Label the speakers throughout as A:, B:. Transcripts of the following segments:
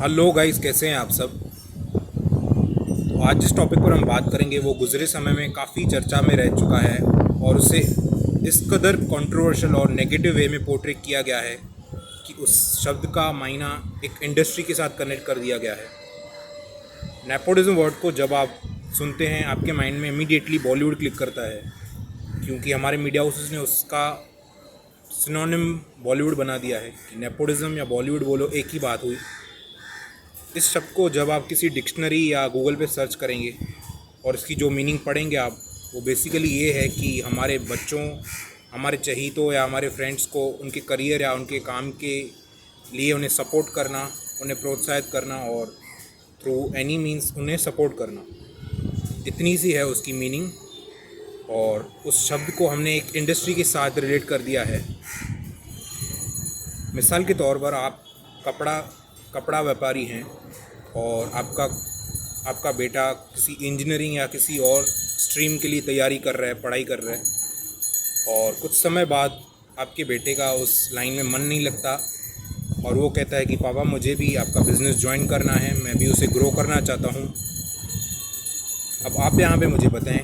A: Hello guys, कैसे हैं आप सब। तो आज जिस टॉपिक पर हम बात करेंगे वो गुज़रे समय में काफ़ी चर्चा में रह चुका है और उसे इस कदर कंट्रोवर्शियल और नेगेटिव वे में पोर्ट्रे किया गया है कि उस शब्द का मायना एक इंडस्ट्री के साथ कनेक्ट कर दिया गया है। नेपोटिज्म वर्ड को जब आप सुनते हैं आपके माइंड में इमीडिएटली बॉलीवुड क्लिक करता है, क्योंकि हमारे मीडिया हाउसेस ने उसका सिनोनिम बॉलीवुड बना दिया है कि नेपोटिज्म या बॉलीवुड बोलो एक ही बात हुई। इस शब्द को जब आप किसी डिक्शनरी या गूगल पे सर्च करेंगे और इसकी जो मीनिंग पढ़ेंगे आप, वो बेसिकली ये है कि हमारे बच्चों, हमारे चहीतों या हमारे फ्रेंड्स को उनके करियर या उनके काम के लिए उन्हें सपोर्ट करना, उन्हें प्रोत्साहित करना और थ्रू एनी मीन्स उन्हें सपोर्ट करना। इतनी सी है उसकी मीनिंग और उस शब्द को हमने एक इंडस्ट्री के साथ रिलेट कर दिया है। मिसाल के तौर पर आप कपड़ा व्यापारी हैं और आपका बेटा किसी इंजीनियरिंग या किसी और स्ट्रीम के लिए तैयारी कर रहा है, पढ़ाई कर रहा है और कुछ समय बाद आपके बेटे का उस लाइन में मन नहीं लगता और वो कहता है कि पापा मुझे भी आपका बिज़नेस ज्वाइन करना है, मैं भी उसे ग्रो करना चाहता हूँ। अब आप यहाँ पे मुझे बताएं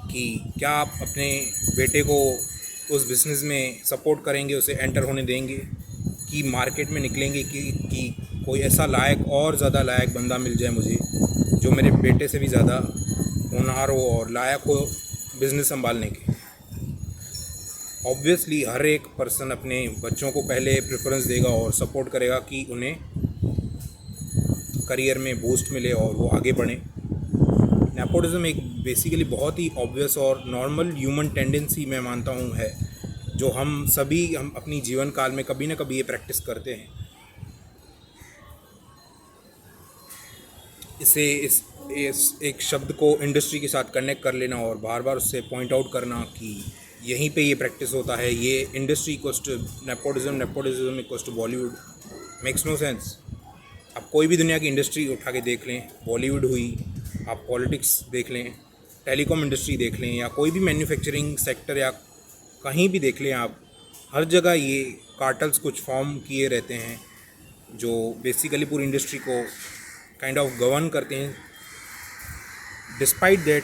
A: कि क्या आप अपने बेटे को उस बिज़नेस में सपोर्ट करेंगे, उसे एंटर होने देंगे कि मार्केट में निकलेंगे कि कोई ऐसा लायक और ज़्यादा लायक बंदा मिल जाए मुझे, जो मेरे बेटे से भी ज़्यादा होनहार हो और लायक हो बिज़नेस संभालने के। ऑब्वियसली हर एक पर्सन अपने बच्चों को पहले प्रेफरेंस देगा और सपोर्ट करेगा कि उन्हें करियर में बूस्ट मिले और वो आगे बढ़ें। नेपोटिज्म एक बेसिकली बहुत ही ऑब्वियस और नॉर्मल ह्यूमन टेंडेंसी मैं मानता हूँ है, जो हम अपनी जीवन काल में कभी ना कभी ये प्रैक्टिस करते हैं। इस एक शब्द को इंडस्ट्री के साथ कनेक्ट कर लेना और बार बार उससे पॉइंट आउट करना कि यहीं पे ये प्रैक्टिस होता है, ये industry equals to nepotism, nepotism equals to Bollywood, makes no sense. आप कोई भी दुनिया की इंडस्ट्री उठा के देख लें, बॉलीवुड हुई, आप पॉलिटिक्स देख लें, टेलीकॉम इंडस्ट्री देख लें या कोई भी मैन्युफैक्चरिंग सेक्टर या कहीं भी देख लें आप, हर जगह ये कार्टल्स कुछ फॉर्म किए रहते हैं जो बेसिकली पूरी इंडस्ट्री को काइंड ऑफ गवर्न करते हैं। डिस्पाइट दैट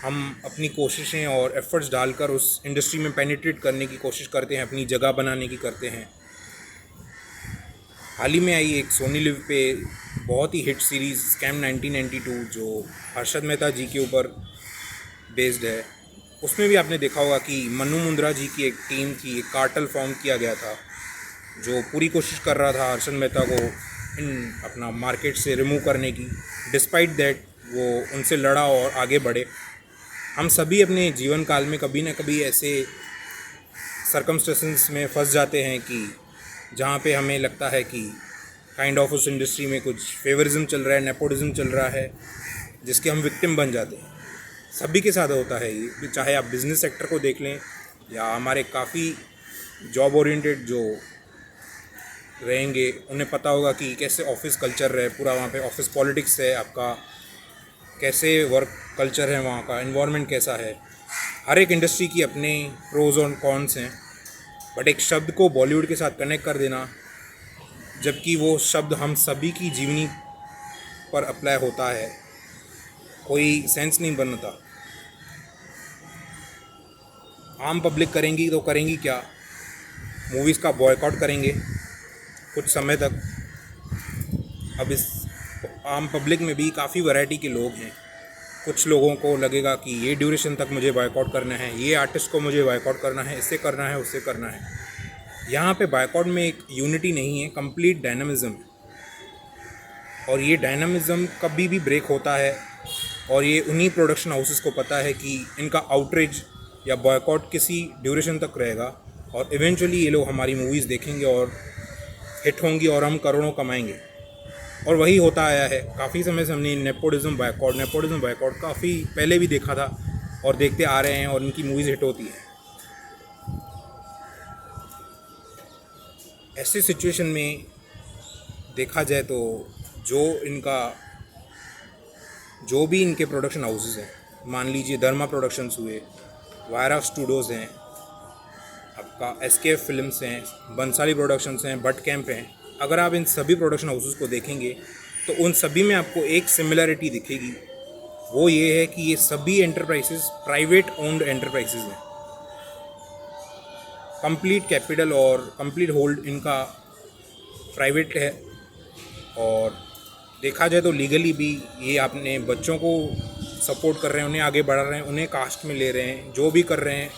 A: हम अपनी कोशिशें और एफर्ट्स डालकर उस इंडस्ट्री में पेनिट्रेट करने की कोशिश करते हैं, अपनी जगह बनाने की करते हैं। हाल ही में आई एक सोनी लिव पे बहुत ही हिट सीरीज़ स्कैम 1992 जो हर्षद मेहता जी के ऊपर बेस्ड है, उसमें भी आपने देखा होगा कि मन्नू मुंद्रा जी की एक टीम थी, एक कार्टल फॉर्म किया गया था जो पूरी कोशिश कर रहा था हर्षद मेहता को अपना मार्केट से रिमूव करने की। डिस्पाइट दैट वो उनसे लड़ा और आगे बढ़े। हम सभी अपने जीवन काल में कभी ना कभी ऐसे सर्कमस्टेंसेस में फंस जाते हैं कि जहाँ पे हमें लगता है कि काइंड ऑफ उस इंडस्ट्री में कुछ फेवरिज्म चल रहा है, नेपोटिज्म चल रहा है, जिसके हम विक्टिम बन जाते हैं। सभी के साथ होता है ये, चाहे आप बिज़नेस सेक्टर को देख लें या हमारे काफ़ी जॉब ओरिएंटेड जो रहेंगे उन्हें पता होगा कि कैसे ऑफिस कल्चर है, पूरा वहाँ पे ऑफिस पॉलिटिक्स है, आपका कैसे वर्क कल्चर है, वहाँ का एनवायरनमेंट कैसा है। हर एक इंडस्ट्री की अपने प्रोज और कॉन्स हैं, बट एक शब्द को बॉलीवुड के साथ कनेक्ट कर देना, जबकि वो शब्द हम सभी की जीवनी पर अप्लाई होता है, कोई सेंस नहीं बनता। आम पब्लिक करेंगी तो करेंगी क्या, मूवीज़ का बॉयकॉट करेंगे कुछ समय तक। अब इस आम पब्लिक में भी काफ़ी वैरायटी के लोग हैं। कुछ लोगों को लगेगा कि ये ड्यूरेशन तक मुझे बॉयकॉट करना है, ये आर्टिस्ट को मुझे बॉयकॉट करना है, इससे करना है, उससे करना है। यहाँ पे बॉयकॉट में एक यूनिटी नहीं है, कंप्लीट डायनामिज़म है और ये डायनामिज़म कभी भी ब्रेक होता है और ये उन्हीं प्रोडक्शन हाउसेस को पता है कि इनका आउटरीच या बॉयकॉट किसी ड्यूरेशन तक रहेगा और इवेंचुअली ये लोग हमारी मूवीज़ देखेंगे और हिट होंगी और हम करोड़ों कमाएंगे। और वही होता आया है। काफ़ी समय से हमने नेपोटिज्म बायकॉट काफ़ी पहले भी देखा था और देखते आ रहे हैं और इनकी मूवीज़ हिट होती है। ऐसी सिचुएशन में देखा जाए तो जो भी इनके प्रोडक्शन हाउसेस हैं, मान लीजिए धर्मा प्रोडक्शंस हुए, वायरा स्टूडियोज़ हैं, आपका SKF फिल्म्स हैं, बंसाली प्रोडक्शंस हैं, बट कैंप हैं, अगर आप इन सभी प्रोडक्शन हाउसेस को देखेंगे तो उन सभी में आपको एक सिमिलरिटी दिखेगी, वो ये है कि ये सभी एंटरप्राइजेस प्राइवेट ओन्ड एंटरप्राइजेस हैं। कंप्लीट कैपिटल और कंप्लीट होल्ड इनका प्राइवेट है, और देखा जाए तो लीगली भी ये अपने बच्चों को सपोर्ट कर रहे हैं, उन्हें आगे बढ़ा रहे हैं, उन्हें कास्ट में ले रहे हैं, जो भी कर रहे हैं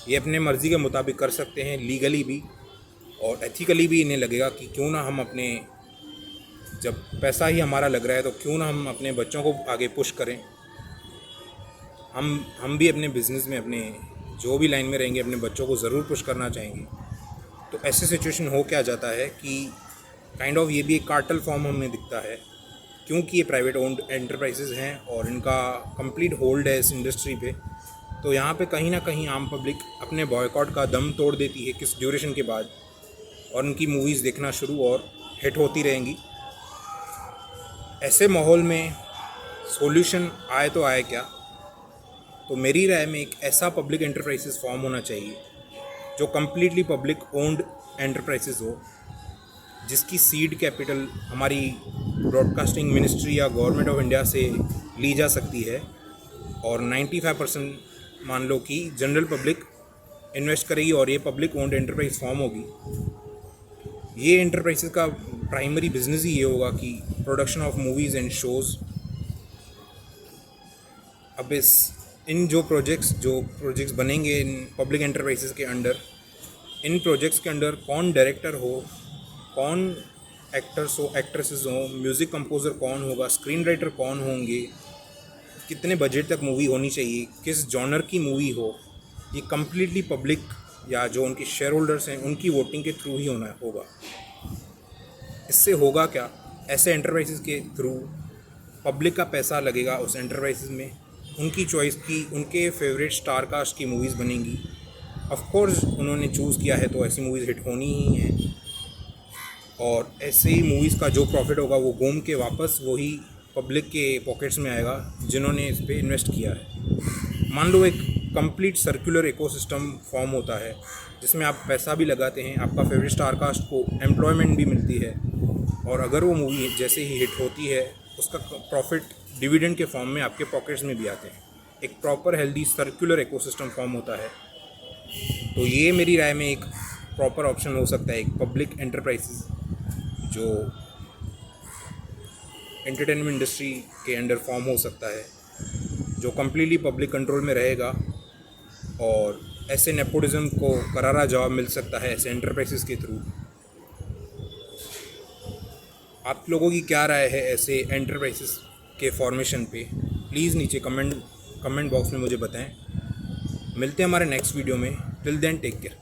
A: ये अपने मर्ज़ी के मुताबिक कर सकते हैं, लीगली भी और एथिकली भी। इन्हें लगेगा कि क्यों ना हम अपने, जब पैसा ही हमारा लग रहा है तो क्यों ना हम अपने बच्चों को आगे पुश करें। हम भी अपने बिज़नेस में, अपने जो भी लाइन में रहेंगे, अपने बच्चों को ज़रूर पुश करना चाहेंगे। तो ऐसे सिचुएशन हो क्या जाता है कि काइंड ऑफ ये भी एक कार्टेल फॉर्म हमें दिखता है, क्योंकि ये प्राइवेट ओन्ड एंटरप्राइजेज़ हैं और इनका कंप्लीट होल्ड है इस इंडस्ट्री पे। तो यहाँ पे कहीं ना कहीं आम पब्लिक अपने बॉयकॉट का दम तोड़ देती है किस ड्यूरेशन के बाद, और उनकी मूवीज़ देखना शुरू और हिट होती रहेंगी। ऐसे माहौल में सॉल्यूशन आए तो आए क्या? तो मेरी राय में एक ऐसा पब्लिक एंटरप्राइजेस फॉर्म होना चाहिए जो कम्प्लीटली पब्लिक ओन्ड एंटरप्राइजेस हो, जिसकी सीड कैपिटल हमारी ब्रॉडकास्टिंग मिनिस्ट्री या गवर्नमेंट ऑफ इंडिया से ली जा सकती है, और 95% मान लो कि जनरल पब्लिक इन्वेस्ट करेगी और ये पब्लिक ओन्ड एंटरप्राइज फॉर्म होगी। ये एंटरप्राइजेस का प्राइमरी बिजनेस ही ये होगा कि production of movies and shows. अब इन जो प्रोजेक्ट्स बनेंगे इन पब्लिक एंटरप्राइजेस के अंडर, इन प्रोजेक्ट्स के अंडर कौन डायरेक्टर हो, कौन एक्टर्स हो, एक्ट्रेसेस हो, म्यूज़िक कंपोज़र कौन होगा, स्क्रीन राइटर कौन होंगे, कितने बजट तक मूवी होनी चाहिए, किस जॉनर की मूवी हो, ये कम्प्लीटली पब्लिक या जो उनके शेयर होल्डर्स हैं उनकी वोटिंग के थ्रू ही होगा। इससे होगा क्या? ऐसे एंटरप्राइजेस के थ्रू पब्लिक का पैसा लगेगा उस एंटरप्राइजेस में, उनकी चॉइस की, उनके फेवरेट स्टार कास्ट की मूवीज़ बनेंगी। ऑफ कोर्स उन्होंने चूज़ किया है तो ऐसी मूवीज़ हिट होनी ही हैं, और ऐसे ही मूवीज़ का जो प्रॉफिट होगा वो घूम के वापस वही पब्लिक के पॉकेट्स में आएगा जिन्होंने इस पर इन्वेस्ट किया है। मान लो एक कंप्लीट सर्कुलर इकोसिस्टम फॉर्म होता है जिसमें आप पैसा भी लगाते हैं, आपका फेवरेट स्टार कास्ट को एम्प्लॉयमेंट भी मिलती है, और अगर वो मूवी जैसे ही हिट होती है उसका प्रॉफिट डिविडेंड के फॉर्म में आपके पॉकेट्स में भी आते हैं। एक proper healthy circular ecosystem form होता है। तो ये मेरी राय में एक प्रॉपर ऑप्शन हो सकता है, एक पब्लिक एंटरप्राइजेस जो एंटरटेनमेंट इंडस्ट्री के अंडर फॉर्म हो सकता है, जो कम्प्लीटली पब्लिक कंट्रोल में रहेगा, और ऐसे नेपोटिज्म को करारा जवाब मिल सकता है ऐसे एंटरप्राइजेस के थ्रू। आप लोगों की क्या राय है ऐसे एंटरप्राइजेस के फॉर्मेशन पे? प्लीज़ नीचे कमेंट बॉक्स में मुझे बताएं। मिलते हैं हमारे नेक्स्ट वीडियो में। Till then take care.